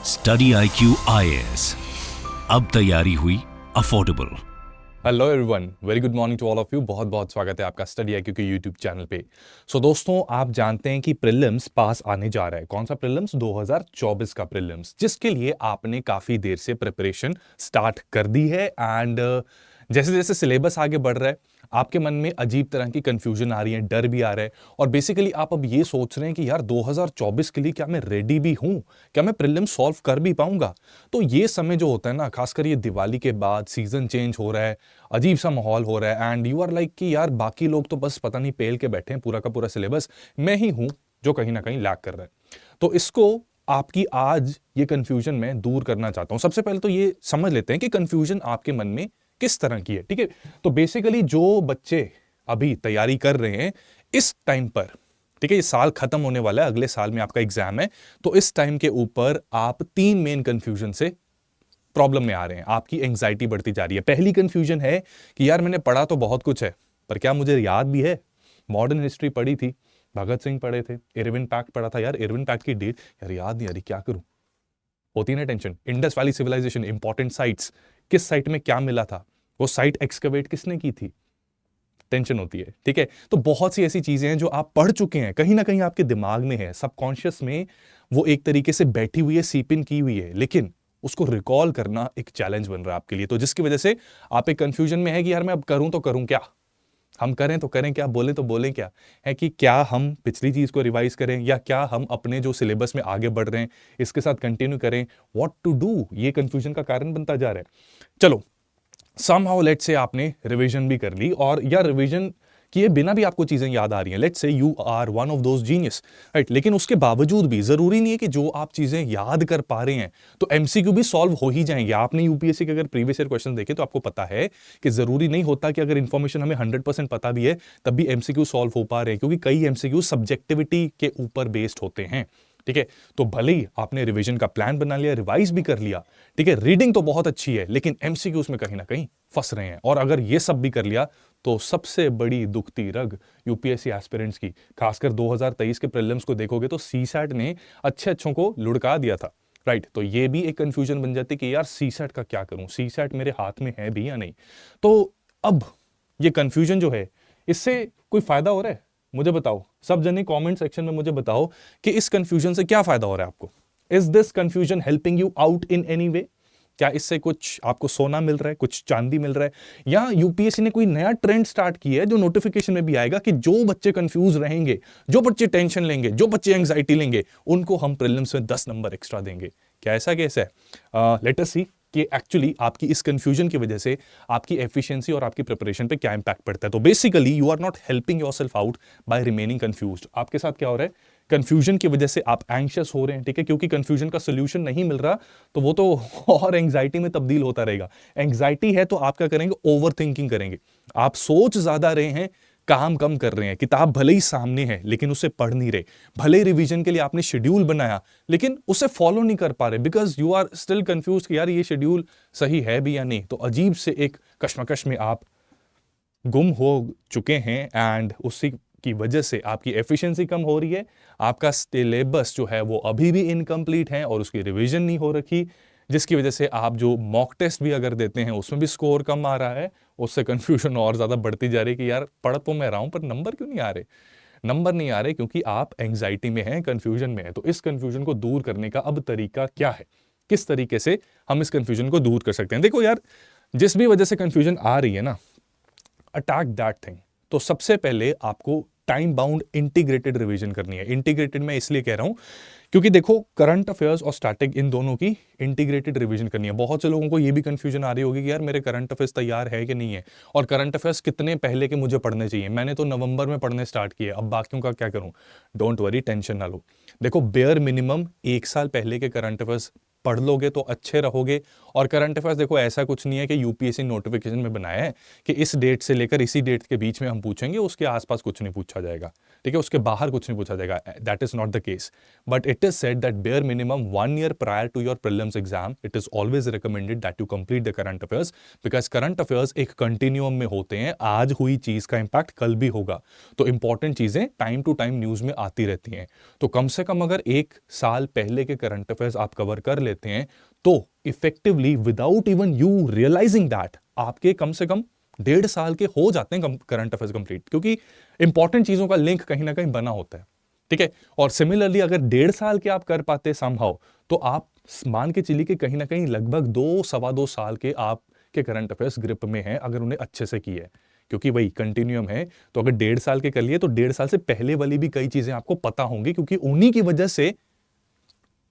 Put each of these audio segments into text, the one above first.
Study IQ IAS, अब तैयारी हुई affordable. Hello everyone, very good morning to all of you. बहुत बहुत स्वागत है आपका स्टडी IQ के यूट्यूब चैनल पे। दोस्तों, आप जानते हैं कि प्रीलिम्स पास आने जा रहा है। कौन सा प्रीलिम्स? 2024 का प्रीलिम्स, जिसके लिए आपने काफी देर से प्रिपरेशन स्टार्ट कर दी है। एंड जैसे जैसे सिलेबस आगे बढ़ रहा है, आपके मन में अजीब तरह की कंफ्यूजन आ रही है, डर भी आ रहा है, और बेसिकली आप अब ये सोच रहे हैं कि यार 2024 के लिए क्या मैं रेडी भी हूं? क्या मैं प्रीलिम्स सॉल्व कर भी पाऊंगा? तो ये समय जो होता है ना, खासकर ये दिवाली के बाद, सीजन चेंज हो रहा है, अजीब सा माहौल हो रहा है, एंड यू आर लाइक कि यार बाकी लोग तो बस पता नहीं पेल के बैठे हैं, पूरा का पूरा सिलेबस मैं ही हूं जो कहीं ना कहीं लैग कर रहा है। तो इसको आपकी आज ये कंफ्यूजन मैं दूर करना चाहता हूं। सबसे पहले तो ये समझ लेते हैं कि कंफ्यूजन आपके मन में किस तरह की है, ठीक है? तो बेसिकली जो बच्चे अभी तैयारी कर रहे हैं इस टाइम पर, ठीक है, ये साल खत्म होने वाला है, अगले साल में आपका एग्जाम है, तो इस टाइम के ऊपर आप तीन मेन कंफ्यूजन से प्रॉब्लम में आ रहे हैं। आपकी एंजाइटी बढ़ती जा रही है। पहली कंफ्यूजन है कि यार मैंने पढ़ा तो बहुत कुछ है, पर क्या मुझे याद भी है? मॉडर्न हिस्ट्री पढ़ी थी, भगत सिंह पढ़े थे, इरविन पैक्ट पढ़ा था, यार इरविन पैक्ट की डेट यार याद नहीं आ रही, क्या करूं? होती ना tension. Indus valley civilisation, important sites, किस साइट में क्या मिला था, वो साइट एक्सकवेट किसने की थी, टेंशन होती है, ठीक है? तो बहुत सी ऐसी चीजें हैं जो आप पढ़ चुके हैं, कहीं ना कहीं आपके दिमाग में है, सबकॉन्शियस में वो एक तरीके से बैठी हुई है, सीप इन की हुई है, लेकिन उसको रिकॉल करना एक चैलेंज बन रहा है आपके लिए। तो जिसकी वजह से आप एक कंफ्यूजन में है कि यार मैं अब करूं तो करूं क्या, हम करें तो करें क्या, बोले तो बोलें क्या, है कि क्या हम पिछली चीज को रिवाइज करें या क्या हम अपने जो सिलेबस में आगे बढ़ रहे हैं इसके साथ कंटिन्यू करें, व्हाट टू डू? ये कंफ्यूजन का कारण बनता जा रहा है। चलो, समहाउ लेट्स से आपने रिवीजन भी कर ली, और या रिवीजन किए बिना भी आपको चीजें याद आ रही हैं, let's say you are one of those genius, right? लेकिन उसके बावजूद भी जरूरी नहीं है कि जो आप चीजें याद कर पा रहे हैं तो एमसीक्यू भी सॉल्व हो ही जाएंगे। आपने यूपीएससी के अगर प्रीवियस ईयर क्वेश्चन देखे तो आपको पता है कि जरूरी नहीं होता कि अगर इंफॉर्मेशन हमें 100% पता भी है तब भी एमसीक्यू सॉल्व हो पा रहे हैं, क्योंकि कई एमसीक्यू सब्जेक्टिविटी के ऊपर बेस्ड होते हैं, ठीक है? तो भले ही आपने रिवीजन का प्लान बना लिया, रिवाइज भी कर लिया, ठीक है, रीडिंग तो बहुत अच्छी है, लेकिन एमसीक्यूज में कहीं ना कहीं फंस रहे हैं। और अगर ये सब भी कर लिया तो सबसे बड़ी दुखती रग यूपीएससी एस्पिरेंट्स की, खासकर 2023 के प्रीलिम्स को देखोगे तो सीसैट ने अच्छे अच्छों को लुढ़का दिया था, राइट? तो ये भी एक कंफ्यूजन बन जाती कि यार सीसैट का क्या करूं, सीसैट मेरे हाथ में है भी या नहीं। तो अब ये कंफ्यूजन जो है, इससे कोई फायदा हो रहा है? मुझे बताओ, सब जने कमेंट सेक्शन में मुझे बताओ कि इस कंफ्यूजन से क्या फायदा हो रहा है आपको। Is this confusion helping you out in any way? क्या इससे कुछ आपको सोना मिल रहा है, कुछ चांदी मिल रहा है, या यूपीएससी ने कोई नया ट्रेंड स्टार्ट किया है जो नोटिफिकेशन में भी आएगा कि जो बच्चे कंफ्यूज रहेंगे, जो बच्चे टेंशन लेंगे, जो बच्चे एंग्जाइटी लेंगे, उनको हम प्रीलिम्स में 10 नंबर एक्स्ट्रा देंगे? क्या ऐसा केस है? लेट अस सी कि एक्चुअली आपकी इस कंफ्यूजन की वजह से आपकी एफिशिएंसी और आपकी प्रिपरेशन पे क्या इंपैक्ट पड़ता है। तो basically you are not helping yourself out by remaining confused. आपके साथ क्या हो रहा है? कंफ्यूजन की वजह से आप एंग्शियस हो रहे हैं, ठीक है? क्योंकि कंफ्यूजन का सोल्यूशन नहीं मिल रहा तो वो तो और एंग्जाइटी में तब्दील होता रहेगा। एंग्जाइटी है तो आप क्या करेंगे? ओवर थिंकिंग करेंगे। आप सोच ज्यादा रहे हैं, काम कम कर रहे हैं। किताब भले ही सामने है लेकिन उसे पढ़ नहीं रहे। भले ही रिवीजन के लिए आपने शेड्यूल बनाया लेकिन उसे फॉलो नहीं कर पा रहे, because you are still confuse कि यार ये शेड्यूल सही है भी या नहीं। तो अजीब से एक कश्मकश में आप गुम हो चुके हैं, एंड उसी की वजह से आपकी एफिशिएंसी कम हो रही है। आपका सिलेबस जो है वो अभी भी इनकम्प्लीट है और उसकी रिवीजन नहीं हो रखी, जिसकी वजह से आप जो मॉक टेस्ट भी अगर देते हैं उसमें भी स्कोर कम आ रहा है। उससे कंफ्यूजन और ज्यादा बढ़ती जा रही है कि यार पढ़ तो मैं रहा हूं पर नंबर क्यों नहीं आ रहे? नंबर नहीं आ रहे क्योंकि आप एंग्जाइटी में हैं, कंफ्यूजन में है। तो इस कंफ्यूजन को दूर करने का अब तरीका क्या है? किस तरीके से हम इस कंफ्यूजन को दूर कर सकते हैं? देखो यार, जिस भी वजह से कंफ्यूजन आ रही है ना, अटैक दैट थिंग। तो सबसे पहले आपको टाइम बाउंड इंटीग्रेटेड रिवीजन करनी है। इंटीग्रेटेड मैं इसलिए कह रहा हूं क्योंकि देखो, करंट अफेयर्स और स्टैटिक, इन दोनों की इंटीग्रेटेड रिवीजन करनी है। बहुत से लोगों को ये भी कंफ्यूजन आ रही होगी कि यार मेरे करंट अफेयर्स तैयार है कि नहीं है, और करंट अफेयर्स कितने पहले के मुझे पढ़ने चाहिए। मैंने तो नवंबर में पढ़ने स्टार्ट किए, अब बाकियों का क्या करूं? डोंट वरी, टेंशन ना लो। देखो, बेयर मिनिमम 1 साल पहले के करंट अफेयर्स पढ़ लोगे तो अच्छे रहोगे। और करंट अफेयर्स देखो, ऐसा कुछ नहीं है कि यूपीएससी नोटिफिकेशन में बनाया है कि इस डेट से लेकर इसी डेट के बीच में हम पूछेंगे, उसके आसपास कुछ नहीं पूछा जाएगा, ठीक है? उसके बाहर कुछ नहीं पूछा जाएगा। That is not the case, but it is said that bare minimum 1 year prior to your prelims exam, it is always recommended that you complete the current affairs, because current affairs एक continuum में होते हैं। आज हुई चीज का impact कल भी होगा, तो इंपॉर्टेंट चीजें टाइम टू टाइम न्यूज में आती रहती हैं। तो कम से कम अगर 1 साल पहले के करंट अफेयर्स आप कवर कर लेते हैं तो effectively without even you realising that आपके कम से कम 1.5 साल के हो जाते हैं करंट अफेयर्स कंप्लीट, क्योंकि इंपॉर्टेंट चीजों का लिंक कहीं ना कहीं बना होता है। ठीक है, और सिमिलरली अगर 1.5 साल के आप कर पाते समहाउ, तो आप मान के चलिए कि कहीं ना कहीं लगभग 2 सवा 2 साल के आपके करंट अफेयर्स ग्रिप में हैं, अगर उन्हें अच्छे से किए, क्योंकि वही कंटिन्यूम है। तो अगर 1.5 साल के कर लिए तो 1.5 साल से पहले वाली भी कई चीजें आपको पता होंगी, क्योंकि उन्हीं की वजह से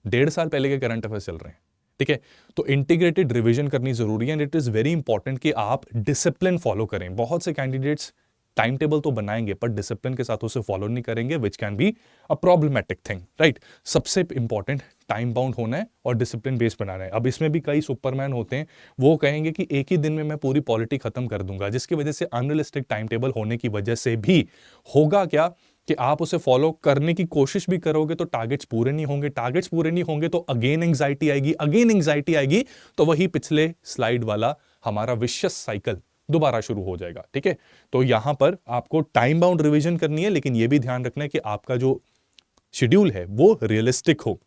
1.5 साल पहले के करंट अफेयर्स चल रहे हैं। ठीक है, तो इंटीग्रेटेड रिवीजन करनी जरूरी है and it is very important कि आप डिसिप्लिन फॉलो करें। बहुत से कैंडिडेट्स टाइम टेबल तो बनाएंगे पर डिसिप्लिन के साथ उसे फॉलो नहीं करेंगे, which can be a problematic thing, right. सबसे इंपॉर्टेंट टाइम बाउंड होना है और डिसिप्लिन बेस्ड बनाना है। अब इसमें भी कई सुपरमैन होते हैं, वो कहेंगे कि एक ही दिन में मैं पूरी पॉलिटी खत्म कर दूंगा, जिसकी वजह से अनरियलिस्टिक टाइम टेबल होने की वजह से भी होगा क्या कि आप उसे फॉलो करने की कोशिश भी करोगे तो टारगेट्स पूरे नहीं होंगे, टारगेट्स पूरे नहीं होंगे तो अगेन एंग्जाइटी आएगी, अगेन एंग्जाइटी आएगी तो वही पिछले स्लाइड वाला हमारा विशियस साइकिल दोबारा शुरू हो जाएगा। ठीक है, तो यहां पर आपको टाइम बाउंड रिवीजन करनी है, लेकिन यह भी ध्यान रखना है कि आपका जो शेड्यूल है वो रियलिस्टिक हो।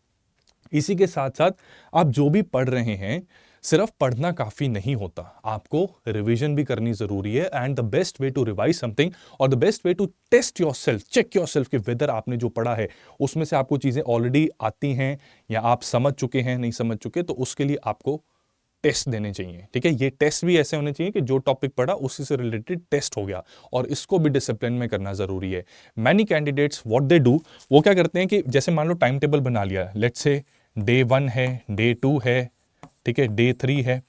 इसी के साथ साथ आप जो भी पढ़ रहे हैं, सिर्फ पढ़ना काफी नहीं होता, आपको रिवीजन भी करनी जरूरी है। And the best way to revise something और the best way to test yourself, check yourself कि वेदर आपने जो पढ़ा है उसमें से आपको चीजें ऑलरेडी आती हैं या आप समझ चुके हैं, नहीं समझ चुके, तो उसके लिए आपको टेस्ट देने चाहिए। ठीक है, ये टेस्ट भी ऐसे होने चाहिए कि जो टॉपिक पढ़ा उसी से रिलेटेड टेस्ट हो गया, और इसको भी डिसिप्लिन में करना जरूरी है। Many candidates what they do, वो क्या करते हैं कि जैसे मान लो टाइम टेबल बना लिया, लेट्स से डे 1 है, डे 2 है, ठीक है, डे 3 है,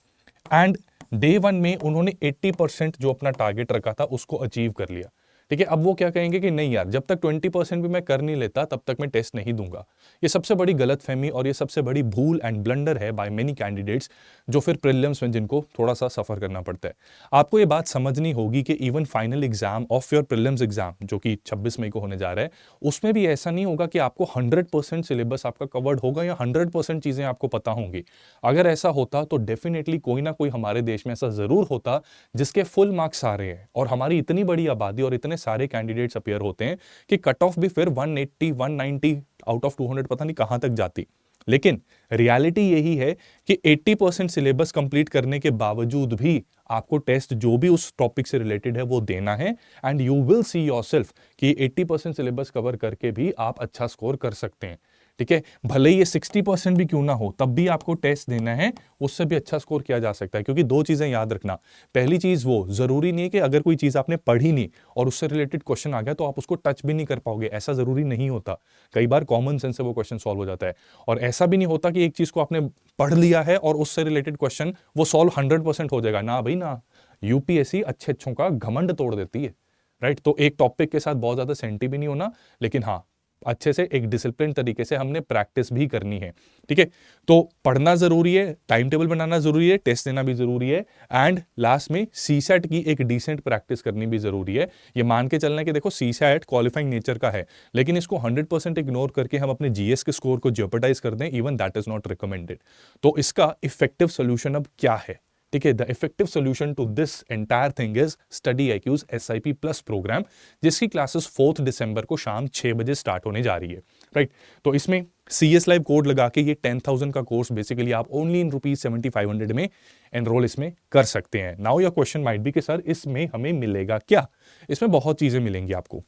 एंड डे 1 में उन्होंने 80% जो अपना टारगेट रखा था उसको अचीव कर लिया। ठीक है, अब वो क्या कहेंगे कि नहीं यार, जब तक 20% भी मैं कर नहीं लेता तब तक मैं टेस्ट नहीं दूंगा। ये सबसे बड़ी गलतफहमी और ये सबसे बड़ी भूल एंड ब्लंडर है बाय मेनी कैंडिडेट्स, जो फिर प्रीलिम्स में जिनको थोड़ा सा सफर करना पड़ता है। आपको ये बात समझनी होगी कि even final exam of your prelims exam, जो कि 26 मई को होने जा रहा है, उसमें भी ऐसा नहीं होगा कि आपको 100% सिलेबस आपका कवर्ड होगा या 100% चीजें आपको पता होंगी। अगर ऐसा होता तो डेफिनेटली कोई ना कोई हमारे देश में ऐसा जरूर होता जिसके फुल मार्क्स आ रहे हैं, और हमारी इतनी बड़ी आबादी और इतने सारे कैंडिडेट्स अपीयर होते हैं कि कट ऑफ भी फिर 180 190 आउट ऑफ 200 पता नहीं कहां तक जाती। लेकिन रियलिटी यही है कि 80% सिलेबस कंप्लीट करने के बावजूद भी आपको टेस्ट जो भी उस टॉपिक से रिलेटेड है वो देना है, and you will see yourself कि 80% सिलेबस कवर करके भी आप अच्छा स्कोर कर सकते हैं। ठीक है, भले ही ये 60% भी क्यों ना हो, तब भी आपको टेस्ट देना है, उससे भी अच्छा स्कोर किया जा सकता है। क्योंकि दो चीजें याद रखना, पहली चीज वो जरूरी नहीं है कि अगर कोई चीज आपने पढ़ी नहीं और उससे रिलेटेड क्वेश्चन आ गया तो आप उसको टच भी नहीं कर पाओगे, ऐसा जरूरी नहीं होता। कई बार कॉमन सेंस से वो क्वेश्चन सॉल्व हो जाता है, और ऐसा भी नहीं होता कि एक चीज को आपने पढ़ लिया है और उससे रिलेटेड क्वेश्चन वो सॉल्व 100% हो जाएगा। ना भाई ना, यूपीएससी अच्छे अच्छों का घमंड तोड़ देती है, राइट। तो एक टॉपिक के साथ बहुत ज्यादा सेंटी भी नहीं होना, लेकिन हाँ अच्छे से एक डिसिप्लिन तरीके से हमने प्रैक्टिस भी करनी है। ठीक है, तो पढ़ना जरूरी है, टाइम टेबल बनाना जरूरी है, टेस्ट देना भी जरूरी है, एंड लास्ट में सीसैट की एक डिसेंट प्रैक्टिस करनी भी जरूरी है। ये मान के चलना है कि देखो सीसैट क्वालिफाइंग नेचर का है, लेकिन इसको 100% इग्नोर करके हम अपने जीएस के स्कोर को जेपरडाइज कर दें, even that is not recommended. तो इसका इफेक्टिव सोल्यूशन अब क्या है? ठीक है, the effective solution to this entire thing is study IQ's SIP plus programme, जिसकी क्लासेस 4 दिसंबर को शाम 6 बजे स्टार्ट होने जा रही है, राइट। तो इसमें CS लाइव कोड लगा के ये 10,000 का कोर्स बेसिकली आप ओनली इन ₹7500 में एनरोल इसमें कर सकते हैं। Now your question might be कि सर इसमें हमें मिलेगा क्या? इसमें बहुत चीजें मिलेंगी आपको।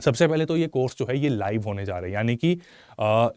सबसे पहले तो ये कोर्स जो है ये लाइव होने जा रहा है, यानी कि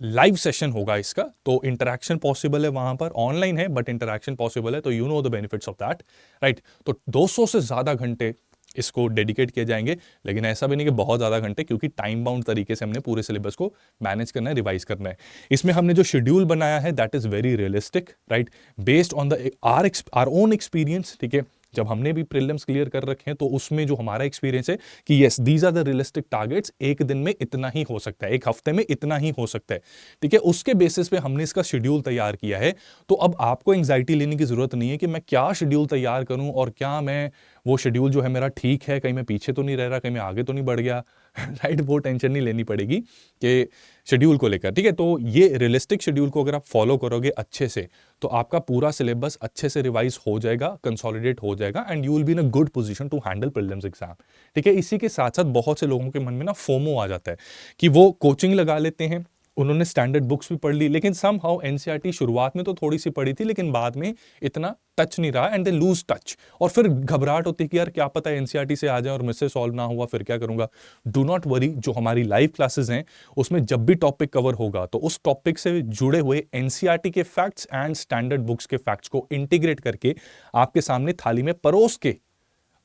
लाइव सेशन होगा इसका, तो इंटरेक्शन पॉसिबल है वहां पर, ऑनलाइन है बट इंटरेक्शन पॉसिबल है, तो you know the benefits of that, right. तो 200 से ज्यादा घंटे इसको डेडिकेट किए जाएंगे, लेकिन ऐसा भी नहीं कि बहुत ज्यादा घंटे, क्योंकि टाइम बाउंड तरीके से हमने पूरे सिलेबस को मैनेज करना है, रिवाइज करना है। इसमें हमने जो शेड्यूल बनाया है that is very realistic, right, based on the our own experience. ठीक है, जब हमने भी प्रीलिम्स क्लियर कर रखे हैं तो उसमें जो हमारा एक्सपीरियंस है कि yes these are the realistic targets, एक दिन में इतना ही हो सकता है, एक हफ्ते में इतना ही हो सकता है। ठीक है, उसके बेसिस पे हमने इसका शेड्यूल तैयार किया है। तो अब आपको एंग्जाइटी लेने की जरूरत नहीं है कि मैं क्या शेड्यूल तैयार करूं और क्या मैं वो शेड्यूल जो है मेरा ठीक है, कहीं मैं पीछे तो नहीं रह रहा, कहीं मैं आगे तो नहीं बढ़ गया, राइट। वो टेंशन नहीं लेनी पड़ेगी कि शेड्यूल को लेकर। ठीक है, तो ये रियलिस्टिक शेड्यूल को अगर आप फॉलो करोगे अच्छे से तो आपका पूरा सिलेबस अच्छे से रिवाइज हो जाएगा, कंसोलिडेट हो जाएगा, and you will be in a good position to handle prelims exam. ठीक है, इसी के साथ साथ बहुत से लोगों के मन में ना फोमो आ जाता है कि वो कोचिंग लगा लेते हैं, उन्होंने स्टैंडर्ड बुक्स भी पढ़ ली, लेकिन समहाउ एनसीईआरटी शुरुआत में तो थोड़ी सी पढ़ी थी, लेकिन बाद में इतना टच नहीं रहा एंड दे लूज टच। और फिर घबराहट होती है कि यार क्या पता एनसीईआरटी से आ जाए और मुझसे सॉल्व ना हुआ, फिर क्या करूंगा। डू नॉट वरी, जो हमारी लाइव क्लासेस हैं उसमें जब भी टॉपिक कवर होगा तो उस टॉपिक से जुड़े हुए एनसीईआरटी के फैक्ट्स एंड स्टैंडर्ड बुक्स के फैक्ट्स को इंटीग्रेट करके आपके सामने थाली में परोस के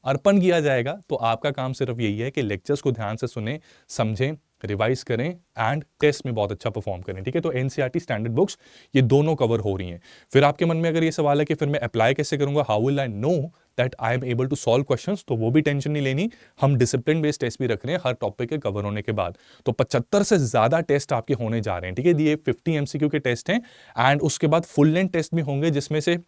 अर्पण किया जाएगा। तो आपका काम सिर्फ यही है कि लेक्चर्स को ध्यान से सुने, समझें, रिवाइज करें एंड टेस्ट में बहुत अच्छा परफॉर्म करें। ठीक है, तो एनसीईआरटी स्टैंडर्ड बुक्स ये दोनों कवर हो रही हैं। फिर आपके मन में अगर ये सवाल है कि फिर मैं अप्लाई कैसे करूंगा, how will I know that I am able to solve questions, तो वो भी टेंशन नहीं लेनी। हम डिसिप्लिन बेस्ड टेस्ट भी रख रहे हैं हर टॉपिक के कवर होने के बाद। तो 75 से ज्यादा टेस्ट आपके होने जा रहे हैं। ठीक है, ये 50 एमसीक्यू के टेस्ट हैं एंड उसके बाद फुल लेंथ टेस्ट भी होंगे, जिसमें से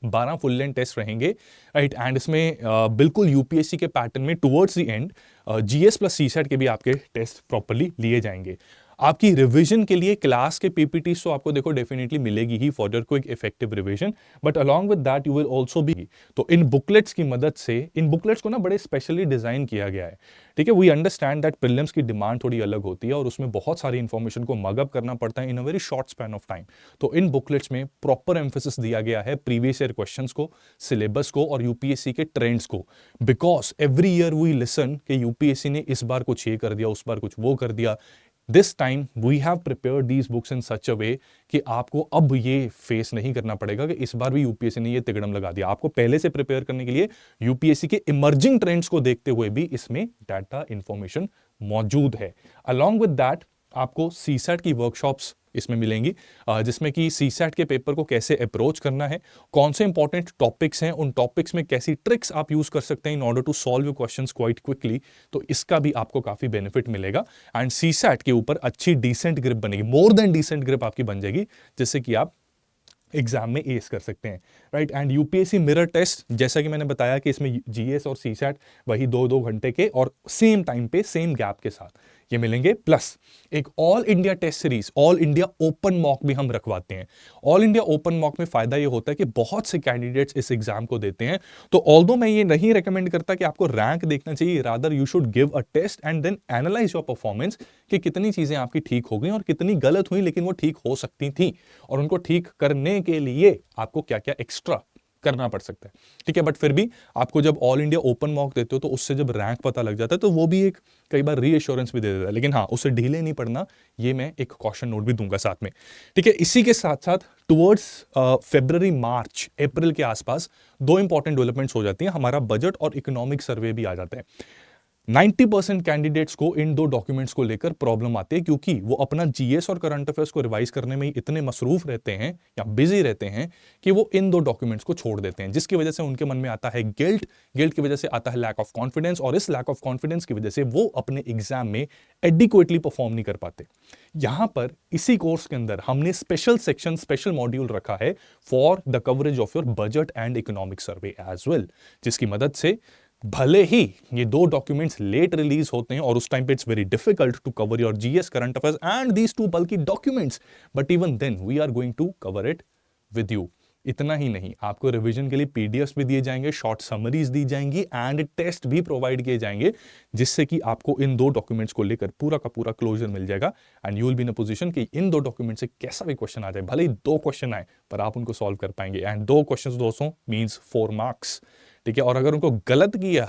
12 फुल लेंथ टेस्ट रहेंगे, राइट। एंड इसमें बिल्कुल यूपीएससी के पैटर्न में towards the end GS plus CSAT के भी आपके टेस्ट प्रॉपर्ली लिए जाएंगे। आपकी रिवीजन के लिए क्लास के पीपीटी तो आपको देखो डेफिनेटली मिलेगी ही for your quick effective revision, but along with that you will also be, तो इन बुकलेट्स की मदद से, इन बुकलेट्स को ना बड़े स्पेशली डिजाइन किया गया है। ठीक है, वी अंडरस्टैंड दैट प्रीलिम्स की डिमांड थोड़ी अलग होती है और उसमें बहुत सारी इंफॉर्मेशन को मगअप करना पड़ता है in a very short span of time. तो इन बुकलेट्स में प्रॉपर एम्फेसिस दिया गया है प्रीवियस ईयर क्वेश्चंस को, सिलेबस को और यूपीएससी के ट्रेंड्स को, because every year we listen कि यूपीएससी ने इस बार कुछ ये कर दिया, उस बार कुछ वो कर दिया। This time we have prepared these books in such a way कि आपको अब ये फेस नहीं करना पड़ेगा कि इस बार भी यूपीएससी ने ये तिगड़म लगा दिया। आपको पहले से प्रिपेयर करने के लिए यूपीएससी के इमर्जिंग ट्रेंड्स को देखते हुए भी इसमें डाटा इंफॉर्मेशन मौजूद है। अलॉन्ग विद दैट आपको सीसैट की वर्कशॉप्स इसमें मिलेंगी, जिसमें कि सीसैट के पेपर को कैसे अप्रोच करना है, कौन से इंपॉर्टेंट टॉपिक्स हैं, उन टॉपिक्स में कैसी ट्रिक्स आप यूज कर सकते हैं in order to solve your questions quite quickly. तो इसका भी आपको काफी बेनिफिट मिलेगा एंड सीसैट के ऊपर अच्छी डिसेंट ग्रिप बनेगी, मोर देन डिसेंट ग्रिप आपकी बन जाएगी, जिससे कि आप एग्जाम में एस कर सकते हैं, right. And UPSC mirror test, जैसा कि मैंने बताया कि इसमें जीएस और सीसैट वही 2-2 घंटे के और सेम टाइम पे सेम गैप के साथ ये मिलेंगे, प्लस एक all India test series, all India open mock भी हम रखवाते हैं। ऑल इंडिया ओपन मॉक में फायदा ये होता है कि बहुत से कैंडिडेट्स इस एग्जाम को देते हैं। तो ऑल्दो मैं ये नहीं रेकमेंड करता कि आपको रैंक देखना चाहिए, rather you should give a test and then analyse your performance कि कितनी चीजें आपकी ठीक हो गई और कितनी गलत हुई, लेकिन वो ठीक हो सकती थी, और उनको ठीक करने के लिए आपको क्या क्या एक्स्ट्रा करना पड़ सकता है। ठीक है, बट फिर भी आपको जब ऑल इंडिया ओपन मॉक देते हो तो उससे जब रैंक पता लग जाता है तो वो भी एक कई बार रीअश्योरेंस भी दे देता है, लेकिन हाँ उससे ढीले नहीं पड़ना, ये मैं एक कॉशन नोट भी दूंगा साथ में। ठीक है, इसी के साथ साथ टुवर्ड्स फरवरी मार्च अप्रैल के आसपास 2 इंपॉर्टेंट डेवलपमेंट्स हो जाती हैं, हमारा बजट और इकोनॉमिक सर्वे भी आ जाता है। 90% कैंडिडेट्स को इन 2 डॉक्यूमेंट्स को लेकर प्रॉब्लम आती है, क्योंकि वो अपना जीएस और करंट अफेयर्स को रिवाइज करने में ही इतने मसरूफ रहते हैं या बिजी रहते हैं कि वो इन 2 डॉक्यूमेंट्स को छोड़ देते हैं, जिसकी वजह से उनके मन में आता है गिल्ट की वजह से आता है लैक ऑफ कॉन्फिडेंस, और इस लैक ऑफ कॉन्फिडेंस की वजह से वो अपने एग्जाम में एडिक्वेटली परफॉर्म नहीं कर पाते। यहां पर इसी कोर्स के अंदर हमने स्पेशल सेक्शन, स्पेशल मॉड्यूल रखा है for the coverage of your budget and economic survey as well, जिसकी मदद से भले ही ये 2 डॉक्यूमेंट्स लेट रिलीज होते हैं और उस टाइम पे it's very difficult to cover your GS, current affairs and these 2 bulky documents, but even then we are going to cover it with you. इतना ही नहीं, आपको रिवीजन के लिए पीडीएफ्स भी दिए जाएंगे, शॉर्ट समरीज दी जाएंगी एंड टेस्ट भी प्रोवाइड किए जाएंगे, जिससे कि आपको इन 2 डॉक्यूमेंट्स को लेकर पूरा का पूरा क्लोजर मिल जाएगा and you will be in a position कि इन 2 डॉक्यूमेंट से कैसा भी क्वेश्चन आ जाए, भले ही 2 क्वेश्चन आए पर आप उनको सॉल्व कर पाएंगे। एंड 2 क्वेश्चन दोस्तों मीन्स 4 मार्क्स। ठीक है, और अगर उनको गलत किया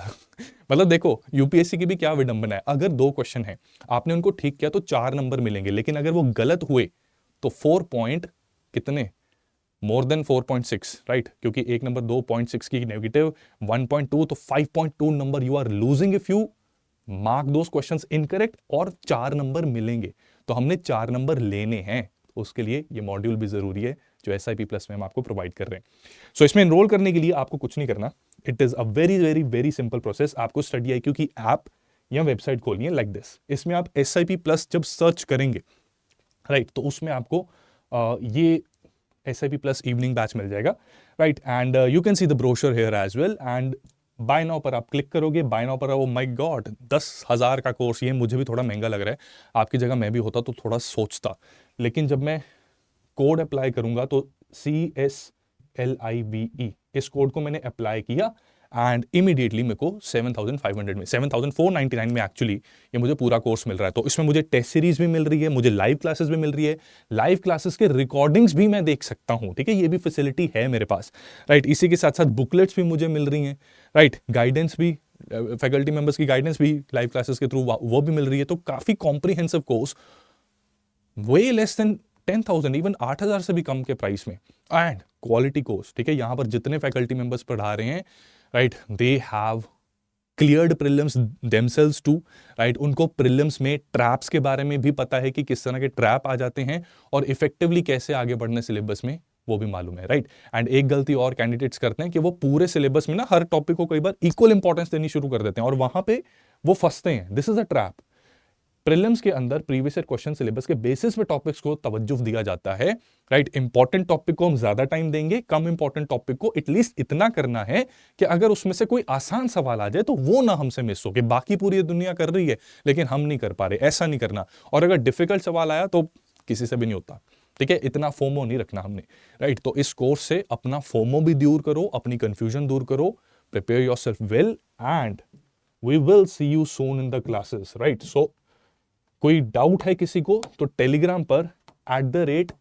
मतलब देखो यूपीएससी की भी क्या विडंबना है, अगर 2 क्वेश्चन है आपने उनको ठीक किया तो 4 नंबर मिलेंगे, लेकिन अगर वो गलत हुए तो 4 पॉइंट कितने, मोर देन 4.6, राइट, क्योंकि एक नंबर 2.6 की नेगेटिव 1.2, तो 5.2 number you are losing if you mark those questions incorrect, और 4 नंबर मिलेंगे। तो हमने 4 नंबर लेने हैं, उसके लिए ये मॉड्यूल भी जरूरी है जो SIP प्लस में हम आपको प्रोवाइड कर रहे हैं। सो इसमें एनरोल करने के लिए आपको कुछ नहीं करना, it is a very very very simple process. आपको स्टडी IQ की ऐप या वेबसाइट खोलनी है लाइक दिस, इसमें आप SIP प्लस जब सर्च करेंगे, राइट, तो उसमें आपको ये SIP प्लस इवनिंग बैच मिल जाएगा, right, and you can see the brochure here as well. And buy now पर आप क्लिक करोगे, बाय नाउ पर ओ माय गॉड 10,000 का कोर्स, ये मुझे भी थोड़ा महंगा लग रहा है, आपकी जगह मैं भी होता तो थोड़ा सोचता, लेकिन जब मैं कोड अप्लाई करूंगा तो CSLIVE इस कोड को मैंने अप्लाई किया एंड इमीडिएटली मेरे को 7,500 में 7,499 में एक्चुअली ये मुझे पूरा कोर्स मिल रहा है। तो इसमें मुझे टेस्ट सीरीज भी मिल रही है, मुझे लाइव क्लासेस भी मिल रही है, लाइव क्लासेस के रिकॉर्डिंग्स भी मैं देख सकता हूँ, ठीक है, ये भी फैसिलिटी है मेरे पास, राइट। इसी के साथ साथ बुकलेट्स भी मुझे मिल रही हैं, राइट, गाइडेंस भी, फैकल्टी मेंबर्स की गाइडेंस भी लाइव क्लासेस के थ्रू वो भी मिल रही है। तो काफ़ी कॉम्प्रिहेंसिव कोर्स, वे लेस देन 10,000, इवन 8,000 से भी कम के प्राइस में, एंड क्वालिटी कोर्स, ठीक है। यहाँ पर जितने फैकल्टी मेंबर्स पढ़ा रहे हैं, right, they have cleared prelims themselves too, right. उनको प्रीलिम्स में ट्रैप्स के बारे में भी पता है कि किस तरह के ट्रैप आ जाते हैं और इफेक्टिवली कैसे आगे बढ़ने सिलेबस में, वो भी मालूम है, राइट। एंड एक गलती और कैंडिडेट्स करते हैं कि वो पूरे सिलेबस में ना हर टॉपिक को कई बार इक्वल इंपॉर्टेंस देनी शुरू कर देते हैं और वहां पे वो फंसते हैं। This is a trap. Prelims के अंदर प्रीवियस ईयर क्वेश्चन सिलेबस के बेसिस पे टॉपिक्स को तवज्जो दिया जाता है, राइट। इंपॉर्टेंट टॉपिक को हम ज्यादा टाइम देंगे, कम इंपॉर्टेंट टॉपिक को एटलीस्ट इतना करना है कि अगर उसमें से कोई आसान सवाल आ जाए तो वो ना हमसे मिस हो, कि बाकी पूरी दुनिया कर रही है लेकिन हम नहीं कर पा रहे, ऐसा नहीं करना। और अगर डिफिकल्ट सवाल आया तो किसी से भी नहीं होता, ठीक है, इतना फोमो नहीं रखना हमने, राइट। तो इस कोर्स से अपना फोमो भी दूर करो, अपनी कंफ्यूजन दूर करो, prepare yourself well, and we will see you soon in the classes, right. So कोई डाउट है किसी को तो टेलीग्राम पर @HELLOCHANDAN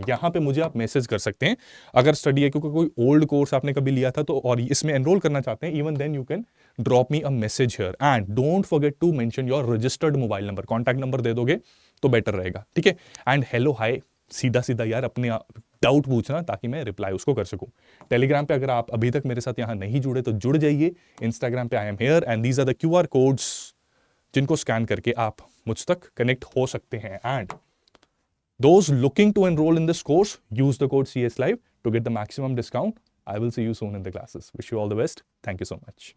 यहां पे मुझे आप मैसेज कर सकते हैं। अगर स्टडी है क्योंकि कोई ओल्ड कोर्स आपने कभी लिया था तो और इसमें एनरोल करना चाहते हैं, even then you can drop me a message here, and don't forget to mention your registered mobile number, contact number दे दोगे तो बेटर रहेगा, ठीक है। एंड हेलो हाय सीधा सीधा यार अपने डाउट पूछना ताकि मैं रिप्लाई उसको कर सकूं। टेलीग्राम पे अगर आप अभी तक मेरे साथ यहां नहीं जुड़े तो जुड़ जाइए। इंस्टाग्राम पे I am here and these are the QR codes जिनको स्कैन करके आप मुझ तक कनेक्ट हो सकते हैं। And those looking to enrol in this course use the code CS Live to get the maximum discount. I will see you soon in the classes. Wish you all the best. Thank you so much.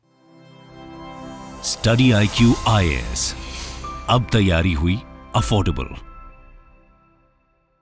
Study IQ IAS, अब तैयारी हुई affordable.